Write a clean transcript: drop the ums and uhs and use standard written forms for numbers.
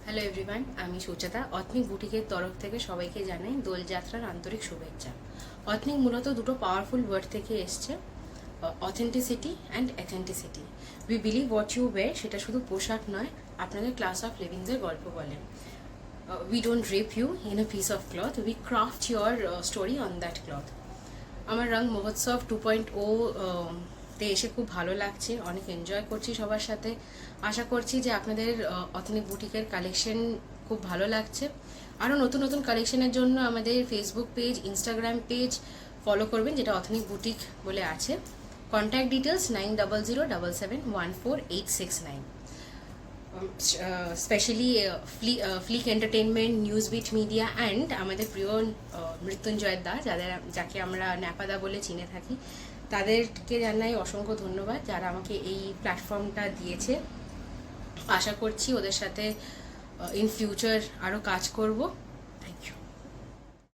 Hello everyone, আমি সুচেতা। অথনিক বুটিকের তরফ থেকে সবাইকে জানাই দোলযাত্রার আন্তরিক শুভেচ্ছা। অথনিক মূলত দুটো পাওয়ারফুল ওয়ার্ড থেকে এসছে, authenticity and authenticity. We believe what you wear, সেটা শুধু পোশাক নয়, আপনাদের ক্লাস অফ লিভিংসের গল্প বলেন। We don't wrap you in a piece of cloth, we craft your story on that cloth. আমার রং মহোৎসব 2.0 তে এসে খুব ভালো লাগছে, অনেক এনজয় করছি সবার সাথে। আশা করছি যে আপনাদের অথেনিক বুটিকের কালেকশন খুব ভালো লাগছে। আরও নতুন নতুন কালেকশনের জন্য আমাদের Facebook page, Instagram page follow করবেন, যেটা অথেনিক বুটিক বলে আছে। Contact details 9007714869। Specially Flick entertainment, Newsbit media and আমাদের প্রিয় মৃত্যুঞ্জয় দা, যাকে আমরা ন্যাপাদা বলে চিনে থাকি, তাদেরকে জানাই অসংখ্য ধন্যবাদ, যারা আমাকে এই প্ল্যাটফর্মটা দিয়েছে। আশা করছি ওদের সাথে ইন ফিউচার আরও কাজ করব। Thank you.